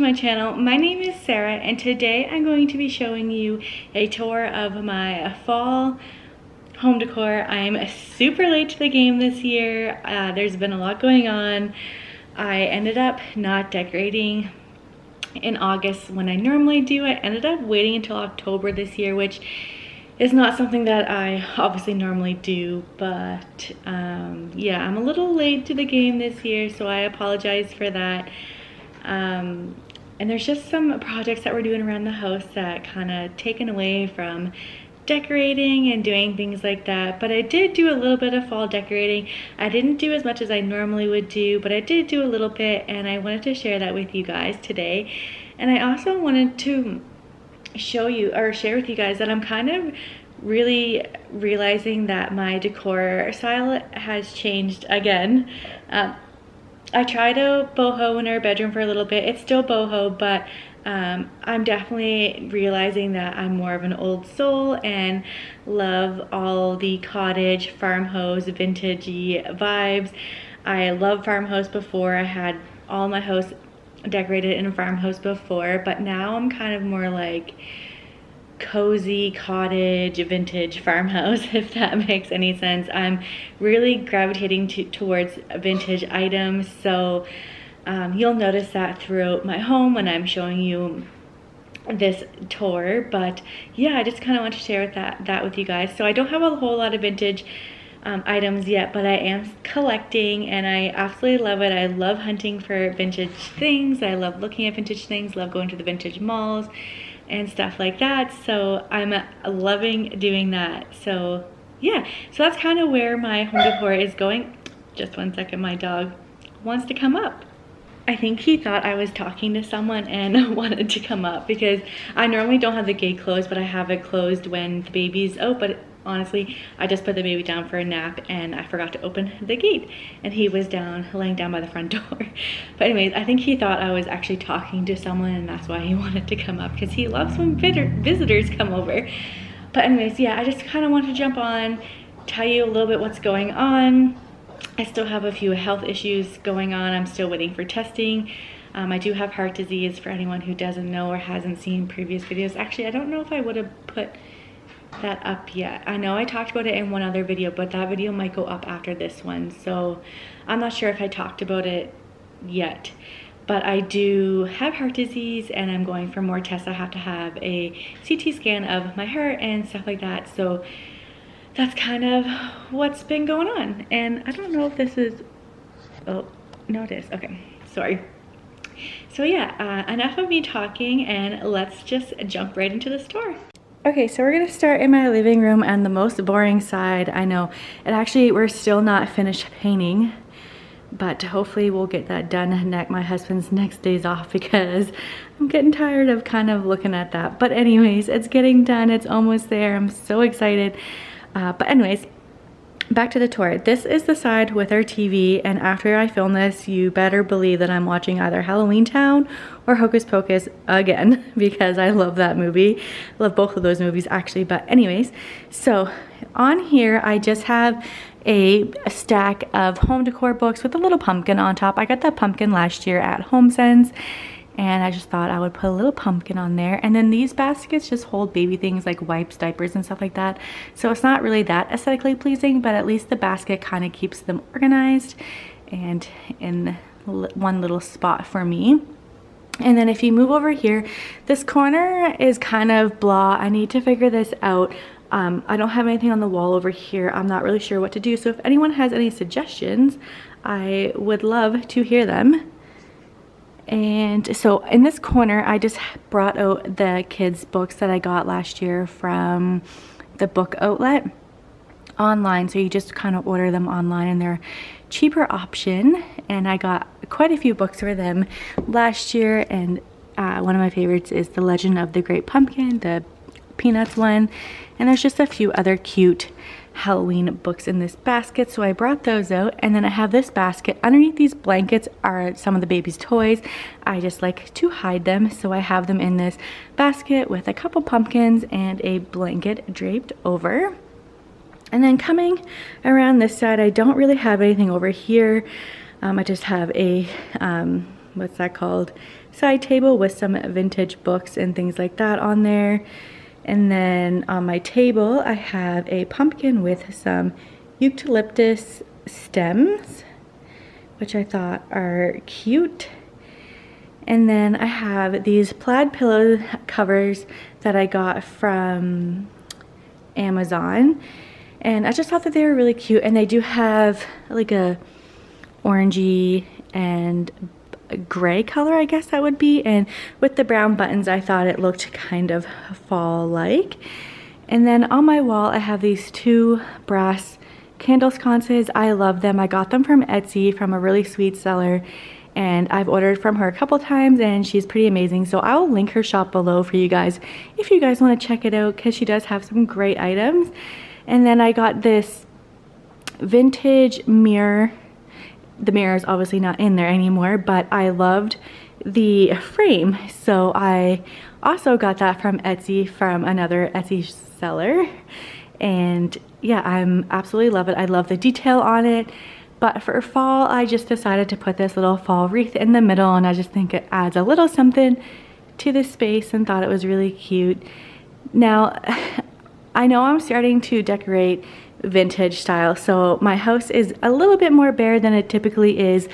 my channel. My name is Sarah and today I'm going to be showing you a tour of my fall home decor. I'm super late to the game this year. There's been a lot going on. I ended up not decorating in August when I normally do. I ended up waiting until October this year, which is not something that I obviously normally do, but yeah, I'm a little late to the game this year, so I apologize for that. And there's just some projects that we're doing around the house that kind of taken away from decorating and doing things like that. But I did do a little bit of fall decorating. I didn't do as much as I normally would do, but I did do a little bit, and I wanted to share that with you guys today. And I also wanted to show you or share with you guys that I'm kind of really realizing that my decor style has changed again. I tried to boho in our bedroom for a little bit. It's still boho, but I'm definitely realizing that I'm more of an old soul and love all the cottage, farmhouse, vintagey vibes. I love farmhouse before. I had all my house decorated in a farmhouse before, but now I'm kind of more like cozy cottage vintage farmhouse, if that makes any sense. I'm really gravitating towards vintage items, so you'll notice that throughout my home when I'm showing you this tour. But yeah, I just kind of want to share that with you guys. So I don't have a whole lot of vintage items yet, but I am collecting and I absolutely love it. I love hunting for vintage things. I love looking at vintage things, love going to the vintage malls and stuff like that. So I'm loving doing that. So yeah, so that's kind of where my home decor is going. Just one second, my dog wants to come up. I think he thought I was talking to someone and wanted to come up because I normally don't have the gate closed, but I have it closed when the baby's out. But honestly, I just put the baby down for a nap and I forgot to open the gate, and he was laying down by the front door. But anyways, I think he thought I was actually talking to someone, and that's why he wanted to come up, because he loves when visitors come over. But anyways, yeah, I just kind of want to jump on, tell you a little bit what's going on. I still have a few health issues going on. I'm still waiting for testing. I do have heart disease, for anyone who doesn't know or hasn't seen previous videos. Actually, I don't know if I would have put that up yet. I know I talked about it in one other video, but that video might go up after this one, so I'm not sure if I talked about it yet. But I do have heart disease and I'm going for more tests. I have to have a CT scan of my heart and stuff like that. So that's kind of what's been going on. And I don't know if this is, oh, no it is, okay, sorry. So yeah, enough of me talking, and let's just jump right into the store. Okay, so we're gonna start in my living room and the most boring side. I know, and actually we're still not finished painting, but hopefully we'll get that done my husband's next days off, because I'm getting tired of kind of looking at that. But anyways, it's getting done, it's almost there. I'm so excited. But anyways, back to the tour. This is the side with our TV, and after I film this, you better believe that I'm watching either Halloween Town or Hocus Pocus again, because I love that movie. I love both of those movies actually. But anyways, so on here I just have a stack of home decor books with a little pumpkin on top. I got that pumpkin last year at HomeSense, and I just thought I would put a little pumpkin on there. And then these baskets just hold baby things like wipes, diapers, and stuff like that. So it's not really that aesthetically pleasing, but at least the basket kind of keeps them organized and in one little spot for me. And then if you move over here, this corner is kind of blah. I need to figure this out. I don't have anything on the wall over here. I'm not really sure what to do. So if anyone has any suggestions, I would love to hear them. And so in this corner, I just brought out the kids' books that I got last year from the book outlet online. So you just kind of order them online and they're cheaper option. And I got quite a few books for them last year. And one of my favorites is The Legend of the Great Pumpkin, the Peanuts one. And there's just a few other cute Halloween books in this basket, so I brought those out. And then I have this basket. Underneath these blankets are some of the baby's toys. I just like to hide them, so I have them in this basket with a couple pumpkins and a blanket draped over. And then coming around this side, I don't really have anything over here. I just have a what's that called, side table with some vintage books and things like that on there. And then on my table I have a pumpkin with some eucalyptus stems, which I thought are cute. And then I have these plaid pillow covers that I got from Amazon, and I just thought that they were really cute, and they do have like a orangey and gray color, I guess that would be, and with the brown buttons I thought it looked kind of fall-like. And then on my wall I have these two brass candle sconces. I love them. I got them from Etsy from a really sweet seller, and I've ordered from her a couple times and she's pretty amazing. So I'll link her shop below for you guys if you guys want to check it out, because she does have some great items. And then I got this vintage mirror. The mirror is obviously not in there anymore, but I loved the frame, so I also got that from Etsy from another Etsy seller. And yeah, I'm absolutely love it. I love the detail on it. But for fall, I just decided to put this little fall wreath in the middle, and I just think it adds a little something to the space and thought it was really cute. Now, I know I'm starting to decorate vintage style, so my house is a little bit more bare than it typically is,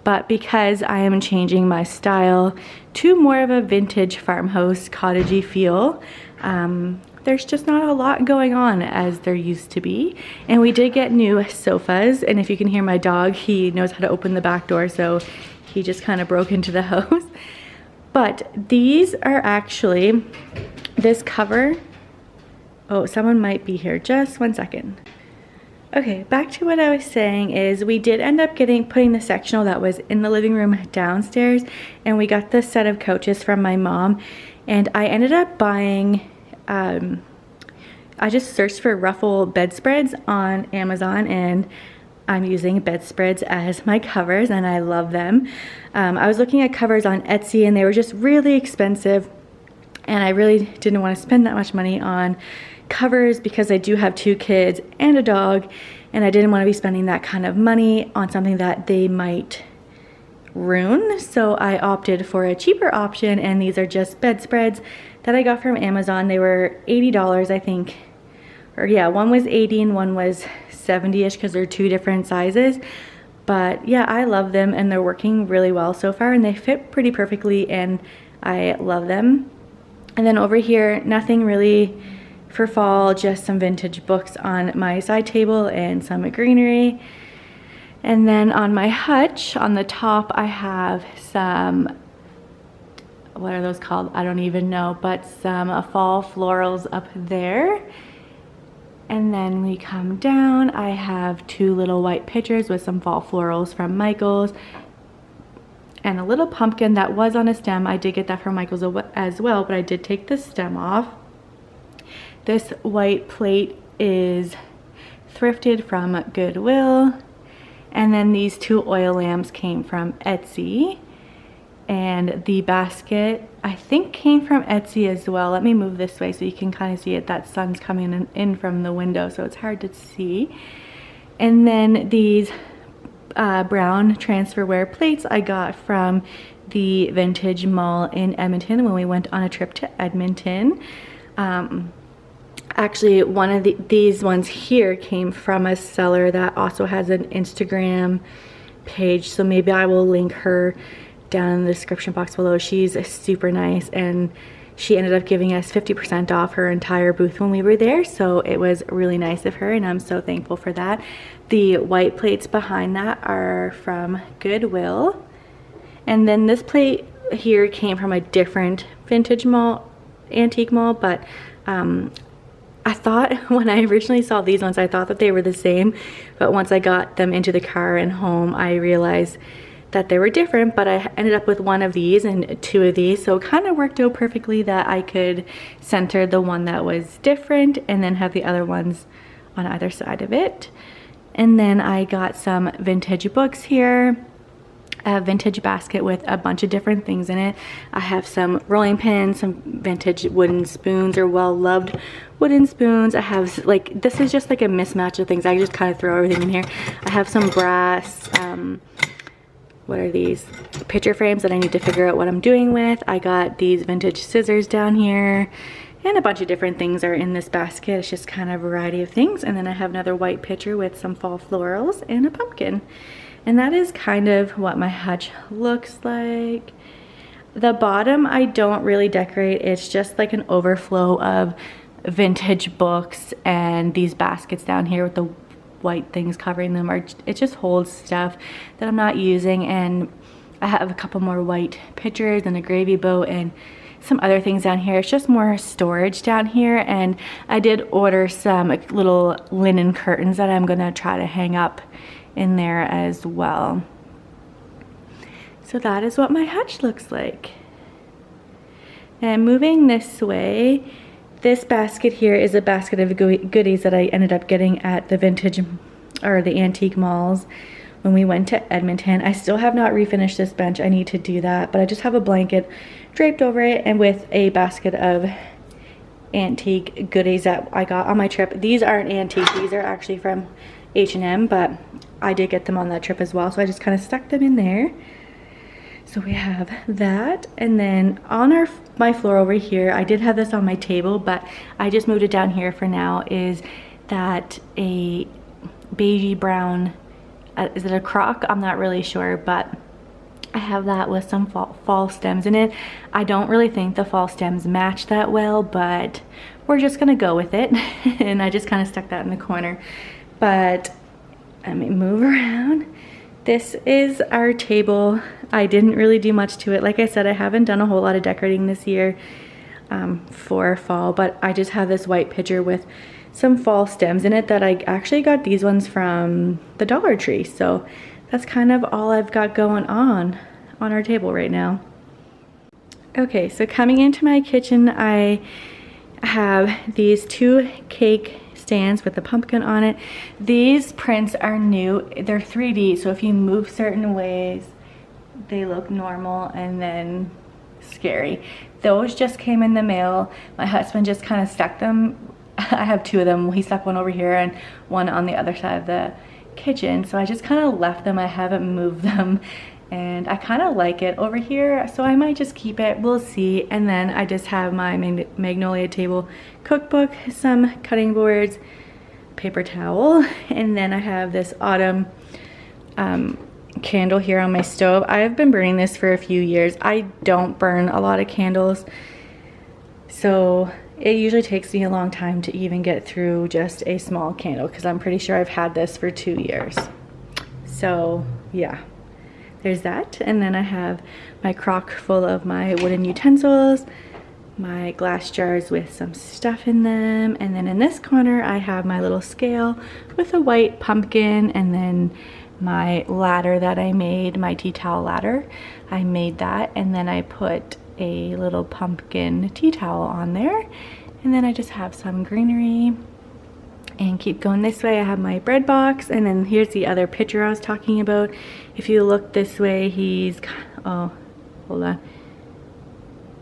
but because I am changing my style to more of a vintage farmhouse cottagey feel, there's just not a lot going on as there used to be. And we did get new sofas, and if you can hear my dog, he knows how to open the back door, so he just kind of broke into the house. But these are actually, this cover, oh, someone might be here, just one second. Okay, back to what I was saying is we did end up putting the sectional that was in the living room downstairs, and we got this set of couches from my mom, and I ended up buying, I just searched for ruffle bedspreads on Amazon, and I'm using bedspreads as my covers, and I love them. I was looking at covers on Etsy, and they were just really expensive, and I really didn't want to spend that much money on covers because I do have 2 kids and a dog, and I didn't want to be spending that kind of money on something that they might ruin. So I opted for a cheaper option, and these are just bedspreads that I got from Amazon. They were $80, I think, or yeah, one was 80 and one was 70-ish because they're 2 different sizes. But yeah, I love them, and they're working really well so far, and they fit pretty perfectly, and I love them. And then over here, nothing really for fall, just some vintage books on my side table and some greenery. And then on my hutch, on the top, I have some, what are those called? I don't even know, but some fall florals up there. And then we come down, I have 2 little white pitchers with some fall florals from Michael's, and a little pumpkin that was on a stem. I did get that from Michael's as well, but I did take the stem off. This white plate is thrifted from Goodwill. And then these 2 oil lamps came from Etsy. And the basket, I think, came from Etsy as well. Let me move this way so you can kind of see it. That sun's coming in from the window, so it's hard to see. And then these brown transferware plates I got from the Vintage Mall in Edmonton when we went on a trip to Edmonton. Actually, one of these ones here came from a seller that also has an Instagram page, so maybe I will link her down in the description box below. She's super nice, and she ended up giving us 50% off her entire booth when we were there, so it was really nice of her, and I'm so thankful for that. The white plates behind that are from Goodwill, and then this plate here came from a different vintage mall, antique mall, but I thought when I originally saw these ones, I thought that they were the same, but once I got them into the car and home, I realized that they were different. But I ended up with 1 of these and 2 of these, so it kind of worked out perfectly that I could center the one that was different and then have the other ones on either side of it. And then I got some vintage books here, a vintage basket with a bunch of different things in it. I have some rolling pins, some vintage wooden spoons, or well-loved wooden spoons. I have, like, this is just like a mismatch of things. I just kind of throw everything in here. I have some brass what are these? Picture frames that I need to figure out what I'm doing with. I got these vintage scissors down here, and a bunch of different things are in this basket. It's just kind of a variety of things. And then I have another white pitcher with some fall florals and a pumpkin. And that is kind of what my hutch looks like. The bottom I don't really decorate. It's just like an overflow of vintage books and these baskets down here with the white things covering them. It just holds stuff that I'm not using, and I have a couple more white pictures and a gravy boat and some other things down here. It's just more storage down here, and I did order some little linen curtains that I'm gonna try to hang up in there as well. So that is what my hutch looks like. And moving this way, this basket here is a basket of goodies that I ended up getting at the vintage or the antique malls when we went to Edmonton. I still have not refinished this bench. I need to do that, but I just have a blanket draped over it and with a basket of antique goodies that I got on my trip. These aren't antique, these are actually from H&M, but I did get them on that trip as well, so I just kind of stuck them in there. So we have that, and then on my floor over here, I did have this on my table, but I just moved it down here for now, is that a beigey brown, is it a crock? I'm not really sure, but I have that with some fall stems in it. I don't really think the fall stems match that well, but we're just gonna go with it. And I just kind of stuck that in the corner. But let me move around. This is our table. I didn't really do much to it. Like I said, I haven't done a whole lot of decorating this year for fall, but I just have this white pitcher with some fall stems in it that I actually got these ones from the Dollar Tree. So that's kind of all I've got going on our table right now. Okay, so coming into my kitchen, I have these two cake stands with the pumpkin on it. These prints are new. They're 3D, so if you move certain ways, they look normal and then scary. Those just came in the mail. My husband just kind of stuck them. I have two of them. He stuck one over here and one on the other side of the kitchen. So I just kind of left them. I haven't moved them. And I kind of like it over here, so I might just keep it. We'll see. And then I just have my Magnolia Table cookbook, some cutting boards, paper towel, and then I have this autumn candle here on my stove. I've been burning this for a few years. I don't burn a lot of candles, so it usually takes me a long time to even get through just a small candle, because I'm pretty sure I've had this for 2 years. So yeah. There's that, and then I have my crock full of my wooden utensils, my glass jars with some stuff in them, and then in this corner I have my little scale with a white pumpkin, and then my ladder that I made, my tea towel ladder. I made that, and then I put a little pumpkin tea towel on there, and then I just have some greenery. And keep going this way, I have my bread box, and then here's the other picture I was talking about. If you look this way, he's, oh, hold on.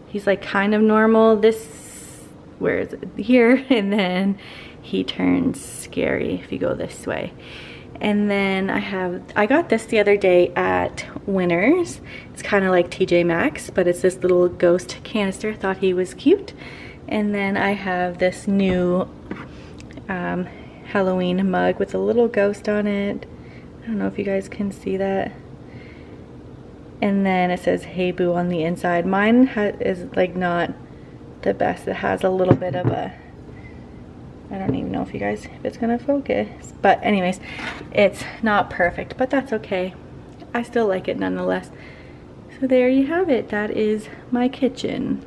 He's like kind of normal. This, where is it? Here, and then he turns scary if you go this way. And then I got this the other day at Winners. It's kind of like TJ Maxx, but it's this little ghost canister. Thought he was cute. And then I have this new Halloween mug with a little ghost on it. I don't know if you guys can see that. And then it says "Hey Boo" on the inside. Mine is like not the best. It has a little bit of a, I don't even know if it's gonna focus, but anyways, it's not perfect, but that's okay. I still like it nonetheless. So there you have it. That is my kitchen.